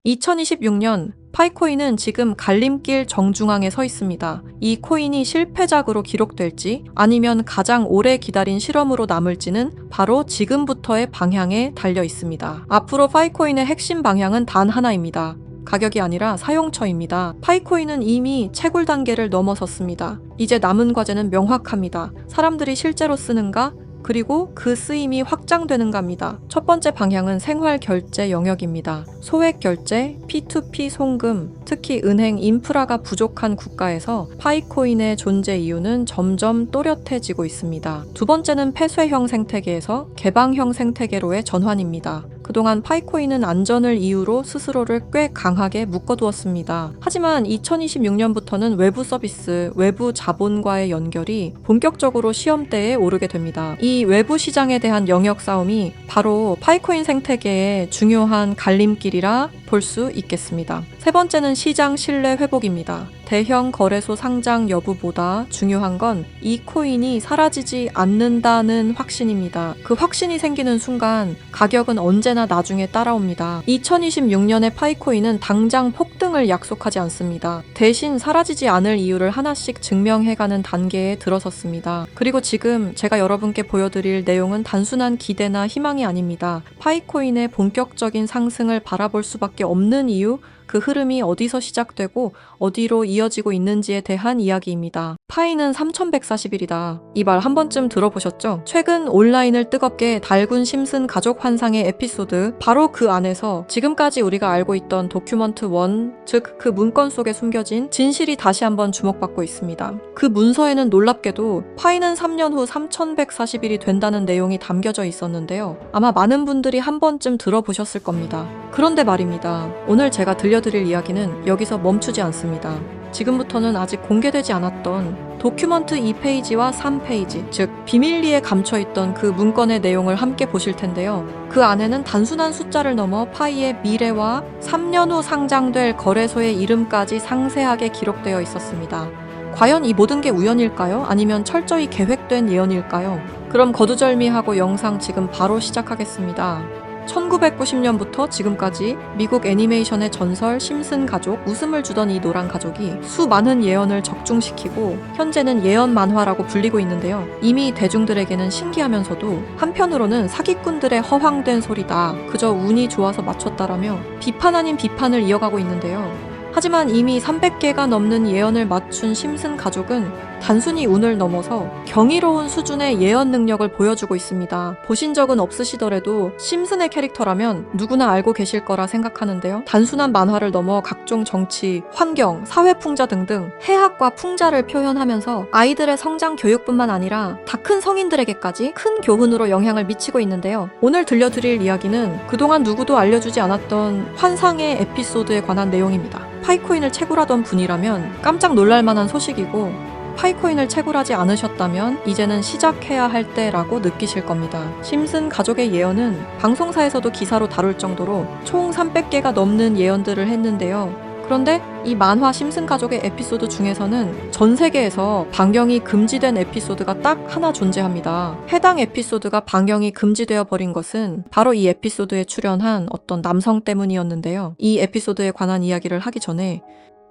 2026년 파이코인은 지금 갈림길 정중앙에 서 있습니다. 이 코인이 실패작으로 기록될지 아니면 가장 오래 기다린 실험으로 남을지는 바로 지금부터의 방향에 달려 있습니다. 앞으로 파이코인의 핵심 방향은 단 하나입니다. 가격이 아니라 사용처입니다. 파이코인은 이미 채굴 단계를 넘어섰습니다. 이제 남은 과제는 명확합니다. 사람들이 실제로 쓰는가? 그리고 그 쓰임이 확장되는가입니다. 첫 번째 방향은 생활 결제 영역입니다. 소액 결제, P2P 송금, 특히 은행 인프라가 부족한 국가에서 파이코인의 존재 이유는 점점 또렷해지고 있습니다. 두 번째는 폐쇄형 생태계에서 개방형 생태계로의 전환입니다. 그동안 파이코인은 안전을 이유로 스스로를 꽤 강하게 묶어두었습니다. 하지만 2026년부터는 외부 서비스, 외부 자본과의 연결이 본격적으로 시험대에 오르게 됩니다. 이 외부 시장에 대한 영역 싸움이 바로 파이코인 생태계의 중요한 갈림길이라 볼 수 있겠습니다. 세 번째는 시장 신뢰 회복입니다. 대형 거래소 상장 여부보다 중요한 건 이 코인이 사라지지 않는다는 확신입니다. 그 확신이 생기는 순간 가격은 언제나 나중에 따라옵니다. 2026년의 파이코인은 당장 폭등을 약속하지 않습니다. 대신 사라지지 않을 이유를 하나씩 증명해가는 단계에 들어섰습니다. 그리고 지금 제가 여러분께 보여드릴 내용은 단순한 기대나 희망이 아닙니다. 파이코인의 본격적인 상승을 바라볼 수밖에 없는 이유, 그 흐름이 어디서 시작되고 어디로 이어지고 있는지에 대한 이야기입니다. 파이는 3140일이다. 이 말 한 번쯤 들어보셨죠? 최근 온라인을 뜨겁게 달군 심슨 가족 환상의 에피소드, 바로 그 안에서 지금까지 우리가 알고 있던 도큐먼트 1, 즉 그 문건 속에 숨겨진 진실이 다시 한번 주목받고 있습니다. 그 문서에는 놀랍게도 파이는 3년 후 3140일이 된다는 내용이 담겨져 있었는데요. 아마 많은 분들이 한 번쯤 들어보셨을 겁니다. 그런데 말입니다. 오늘 제가 들려드릴 이야기는 여기서 멈추지 않습니다. 지금부터는 아직 공개되지 않았던 도큐먼트 2페이지와 3페이지, 즉 비밀리에 감춰있던 그 문건의 내용을 함께 보실 텐데요. 그 안에는 단순한 숫자를 넘어 파이의 미래와 3년 후 상장될 거래소의 이름까지 상세하게 기록되어 있었습니다. 과연 이 모든 게 우연일까요? 아니면 철저히 계획된 예언일까요? 그럼 거두절미하고 영상 지금 바로 시작하겠습니다. 1990년부터 지금까지 미국 애니메이션의 전설 심슨 가족, 웃음을 주던 이 노란 가족이 수많은 예언을 적중시키고 현재는 예언 만화라고 불리고 있는데요. 이미 대중들에게는 신기하면서도 한편으로는 사기꾼들의 허황된 소리다, 그저 운이 좋아서 맞췄다라며 비판 아닌 비판을 이어가고 있는데요. 하지만 이미 300개가 넘는 예언을 맞춘 심슨 가족은 단순히 운을 넘어서 경이로운 수준의 예언 능력을 보여주고 있습니다. 보신 적은 없으시더라도 심슨의 캐릭터라면 누구나 알고 계실 거라 생각하는데요. 단순한 만화를 넘어 각종 정치, 환경, 사회 풍자 등등 해학과 풍자를 표현하면서 아이들의 성장 교육뿐만 아니라 다 큰 성인들에게까지 큰 교훈으로 영향을 미치고 있는데요. 오늘 들려드릴 이야기는 그동안 누구도 알려주지 않았던 환상의 에피소드에 관한 내용입니다. 파이코인을 채굴하던 분이라면 깜짝 놀랄 만한 소식이고, 파이코인을 채굴하지 않으셨다면 이제는 시작해야 할 때라고 느끼실 겁니다. 심슨 가족의 예언은 방송사에서도 기사로 다룰 정도로 총 300개가 넘는 예언들을 했는데요. 그런데 이 만화 심슨 가족의 에피소드 중에서는 전 세계에서 방영이 금지된 에피소드가 딱 하나 존재합니다. 해당 에피소드가 방영이 금지되어 버린 것은 바로 이 에피소드에 출연한 어떤 남성 때문이었는데요. 이 에피소드에 관한 이야기를 하기 전에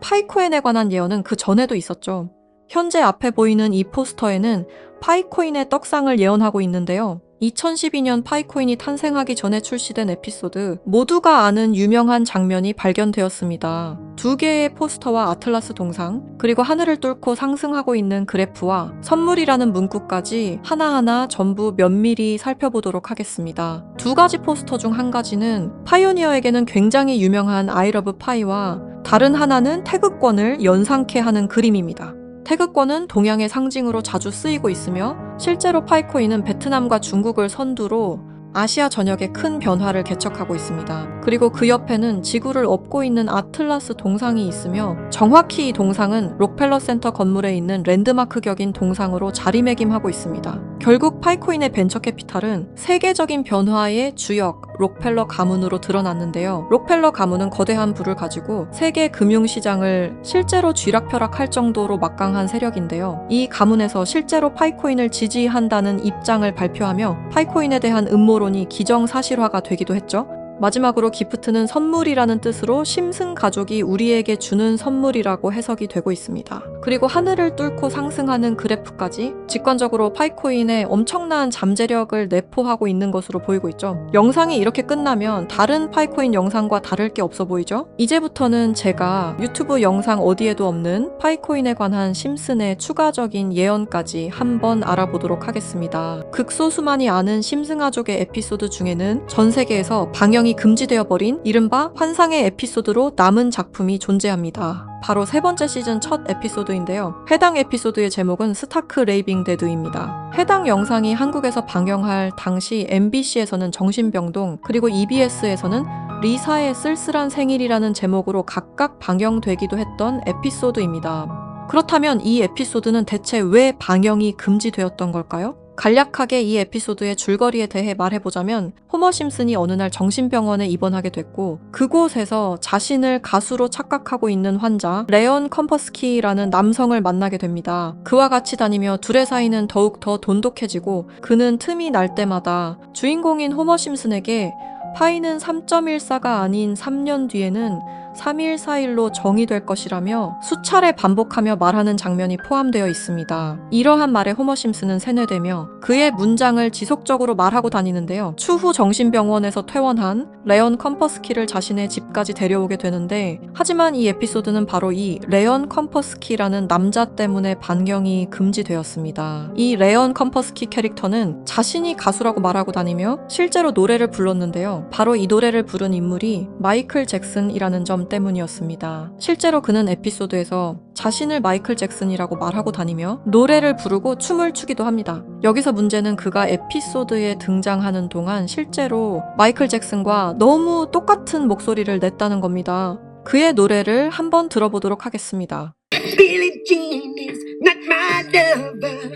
파이코인에 관한 예언은 그 전에도 있었죠. 현재 앞에 보이는 이 포스터에는 파이코인의 떡상을 예언하고 있는데요. 2012년 파이코인이 탄생하기 전에 출시된 에피소드, 모두가 아는 유명한 장면이 발견되었습니다. 2개의 포스터와 아틀라스 동상, 그리고 하늘을 뚫고 상승하고 있는 그래프와 선물이라는 문구까지 하나하나 전부 면밀히 살펴보도록 하겠습니다. 2가지 포스터 중 한 가지는 파이오니어에게는 굉장히 유명한 I love 파이와 다른 하나는 태극권을 연상케 하는 그림입니다. 태극권은 동양의 상징으로 자주 쓰이고 있으며 실제로 파이코인은 베트남과 중국을 선두로 아시아 전역에 큰 변화를 개척하고 있습니다. 그리고 그 옆에는 지구를 업고 있는 아틀라스 동상이 있으며 정확히 이 동상은 록펠러 센터 건물에 있는 랜드마크 격인 동상으로 자리매김하고 있습니다. 결국 파이코인의 벤처 캐피탈은 세계적인 변화의 주역, 록펠러 가문으로 드러났는데요. 록펠러 가문은 거대한 부를 가지고 세계 금융시장을 실제로 쥐락펴락할 정도로 막강한 세력인데요. 이 가문에서 실제로 파이코인을 지지한다는 입장을 발표하며 파이코인에 대한 음모론이 기정사실화가 되기도 했죠. 마지막으로 기프트는 선물이라는 뜻으로 심슨 가족이 우리에게 주는 선물이라고 해석이 되고 있습니다. 그리고 하늘을 뚫고 상승하는 그래프까지 직관적으로 파이코인의 엄청난 잠재력을 내포하고 있는 것으로 보이고 있죠. 영상이 이렇게 끝나면 다른 파이코인 영상과 다를 게 없어 보이죠? 이제부터는 제가 유튜브 영상 어디에도 없는 파이코인에 관한 심슨의 추가적인 예언까지 한번 알아보도록 하겠습니다. 극소수만이 아는 심슨 가족의 에피소드 중에는 전 세계에서 방영이 금지되어 버린 이른바 환상의 에피소드로 남은 작품이 존재합니다. 바로 세 번째 시즌 첫 에피소드인데요. 해당 에피소드의 제목은 스타크 레이빙 데드입니다. 해당 영상이 한국에서 방영할 당시 MBC에서는 정신병동, 그리고 EBS에서는 리사의 쓸쓸한 생일이라는 제목으로 각각 방영되기도 했던 에피소드입니다. 그렇다면 이 에피소드는 대체 왜 방영이 금지되었던 걸까요? 간략하게 이 에피소드의 줄거리에 대해 말해보자면 호머 심슨이 어느 날 정신병원에 입원하게 됐고 그곳에서 자신을 가수로 착각하고 있는 환자 레온 컴퍼스키라는 남성을 만나게 됩니다. 그와 같이 다니며 둘의 사이는 더욱 더 돈독해지고 그는 틈이 날 때마다 주인공인 호머 심슨에게 파이는 3.14가 아닌 3년 뒤에는 3.14일로 정의될 것이라며 수차례 반복하며 말하는 장면이 포함되어 있습니다. 이러한 말에 호머 심슨은 세뇌되며 그의 문장을 지속적으로 말하고 다니는데요. 추후 정신병원에서 퇴원한 레온 컴퍼스키를 자신의 집까지 데려오게 되는데 하지만 이 에피소드는 바로 이 레온 컴퍼스키라는 남자 때문에 반경이 금지되었습니다. 이 레온 컴퍼스키 캐릭터는 자신이 가수라고 말하고 다니며 실제로 노래를 불렀는데요. 바로 이 노래를 부른 인물이 마이클 잭슨이라는 점 때문이었습니다. 실제로 그는 에피소드에서 자신을 마이클 잭슨이라고 말하고 다니며 노래를 부르고 춤을 추기도 합니다. 여기서 문제는 그가 에피소드에 등장하는 동안 실제로 마이클 잭슨과 너무 똑같은 목소리를 냈다는 겁니다. 그의 노래를 한번 들어보도록 하겠습니다. Billie Jean is not my lover.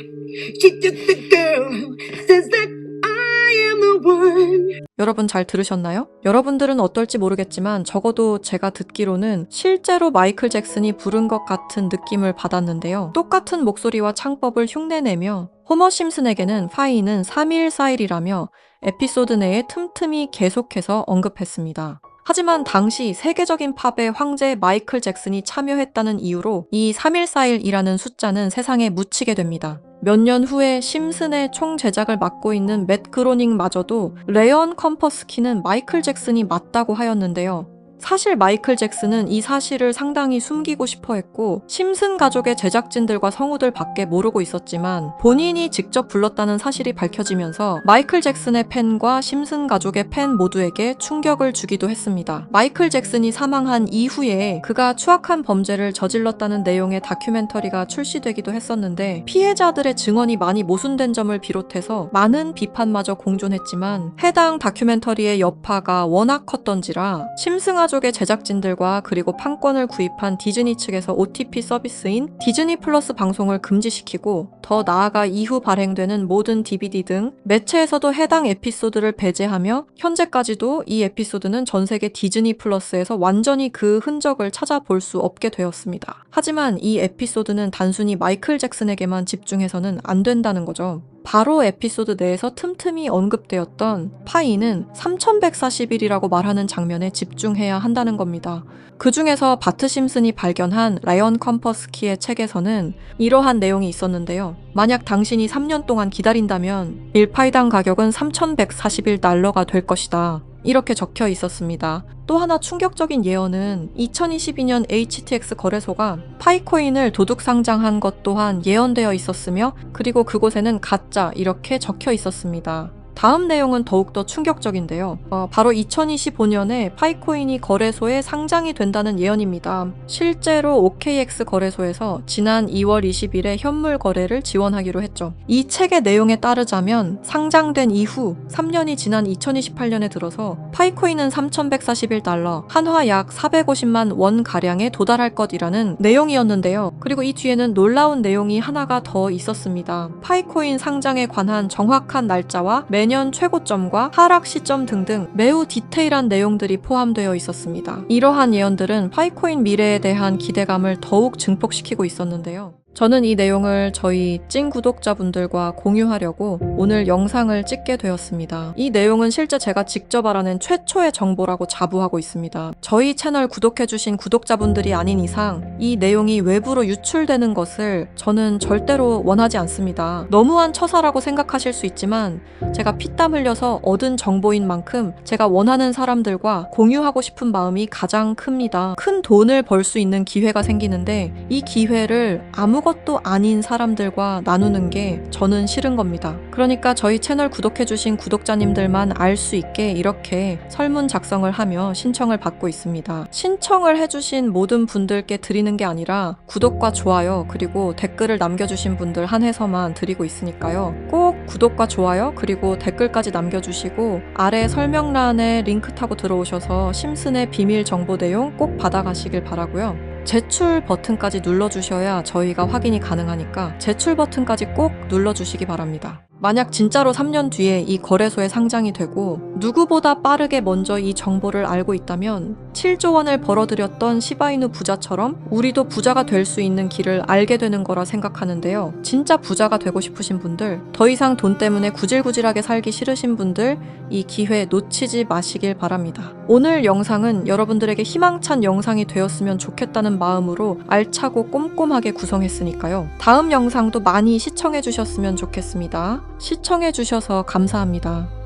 She took the girl who says that I am the one. 여러분 잘 들으셨나요? 여러분들은 어떨지 모르겠지만 적어도 제가 듣기로는 실제로 마이클 잭슨이 부른 것 같은 느낌을 받았는데요. 똑같은 목소리와 창법을 흉내내며 호머 심슨에게는 파이는 3.14일이라며 에피소드 내에 틈틈이 계속해서 언급했습니다. 하지만 당시 세계적인 팝의 황제 마이클 잭슨이 참여했다는 이유로 이 3.14일이라는 숫자는 세상에 묻히게 됩니다. 몇 년 후에 심슨의 총 제작을 맡고 있는 맷 그로닝마저도 레온 컴퍼스키는 마이클 잭슨이 맞다고 하였는데요. 사실 마이클 잭슨은 이 사실을 상당히 숨기고 싶어 했고 심슨 가족의 제작진들과 성우들 밖에 모르고 있었지만 본인이 직접 불렀다는 사실이 밝혀지면서 마이클 잭슨의 팬과 심슨 가족의 팬 모두에게 충격을 주기도 했습니다. 마이클 잭슨이 사망한 이후에 그가 추악한 범죄를 저질렀다는 내용의 다큐멘터리가 출시되기도 했었는데 피해자들의 증언이 많이 모순된 점을 비롯해서 많은 비판마저 공존했지만 해당 다큐멘터리의 여파가 워낙 컸던지라 심슨 가족의 제작진들과 그리고 판권을 구입한 디즈니 측에서 OTP 서비스인 디즈니 플러스 방송을 금지시키고 더 나아가 이후 발행되는 모든 DVD 등 매체에서도 해당 에피소드를 배제하며 현재까지도 이 에피소드는 전 세계 디즈니 플러스에서 완전히 그 흔적을 찾아볼 수 없게 되었습니다. 하지만 이 에피소드는 단순히 마이클 잭슨에게만 집중해서는 안 된다는 거죠. 바로 에피소드 내에서 틈틈이 언급되었던 파이는 3140일이라고 말하는 장면에 집중해야 한다는 겁니다. 그 중에서 바트 심슨이 발견한 라이언 컴퍼스키의 책에서는 이러한 내용이 있었는데요. 만약 당신이 3년 동안 기다린다면 1파이당 가격은 3141달러가 될 것이다. 이렇게 적혀 있었습니다. 또 하나 충격적인 예언은 2022년 HTX 거래소가 파이코인을 도둑 상장한 것 또한 예언되어 있었으며 그리고 그곳에는 가짜 이렇게 적혀 있었습니다. 다음 내용은 더욱더 충격적인데요. 바로 2025년에 파이코인이 거래소에 상장이 된다는 예언입니다. 실제로 OKX 거래소에서 지난 2월 20일에 현물 거래를 지원하기로 했죠. 이 책의 내용에 따르자면 상장된 이후 3년이 지난 2028년에 들어서 파이코인은 3141달러, 한화 약 450만 원 가량에 도달할 것이라는 내용이었는데요. 그리고 이 뒤에는 놀라운 내용이 하나가 더 있었습니다. 파이코인 상장에 관한 정확한 날짜와 매년 최고점과 하락 시점 등등 매우 디테일한 내용들이 포함되어 있었습니다. 이러한 예언들은 파이코인 미래에 대한 기대감을 더욱 증폭시키고 있었는데요. 저는 이 내용을 저희 찐 구독자분들과 공유하려고 오늘 영상을 찍게 되었습니다. 이 내용은 실제 제가 직접 알아낸 최초의 정보라고 자부하고 있습니다. 저희 채널 구독해주신 구독자분들이 아닌 이상 이 내용이 외부로 유출되는 것을 저는 절대로 원하지 않습니다. 너무한 처사라고 생각하실 수 있지만 제가 피땀 흘려서 얻은 정보인 만큼 제가 원하는 사람들과 공유하고 싶은 마음이 가장 큽니다. 큰 돈을 벌 수 있는 기회가 생기는데 이 기회를 아무것도 아닌 사람들과 나누는 게 저는 싫은 겁니다. 그러니까 저희 채널 구독해주신 구독자님들만 알 수 있게 이렇게 설문 작성을 하며 신청을 받고 있습니다. 신청을 해주신 모든 분들께 드리는 게 아니라 구독과 좋아요 그리고 댓글을 남겨주신 분들 한해서만 드리고 있으니까요. 꼭 구독과 좋아요 그리고 댓글까지 남겨주시고 아래 설명란에 링크 타고 들어오셔서 심슨의 비밀 정보 내용 꼭 받아가시길 바라고요. 제출 버튼까지 눌러주셔야 저희가 확인이 가능하니까 제출 버튼까지 꼭 눌러주시기 바랍니다. 만약 진짜로 3년 뒤에 이 거래소에 상장이 되고 누구보다 빠르게 먼저 이 정보를 알고 있다면 7조 원을 벌어들였던 시바이누 부자처럼 우리도 부자가 될 수 있는 길을 알게 되는 거라 생각하는데요. 진짜 부자가 되고 싶으신 분들, 더 이상 돈 때문에 구질구질하게 살기 싫으신 분들 이 기회 놓치지 마시길 바랍니다. 오늘 영상은 여러분들에게 희망찬 영상이 되었으면 좋겠다는 마음으로 알차고 꼼꼼하게 구성했으니까요. 다음 영상도 많이 시청해 주셨으면 좋겠습니다. 시청해 주셔서 감사합니다.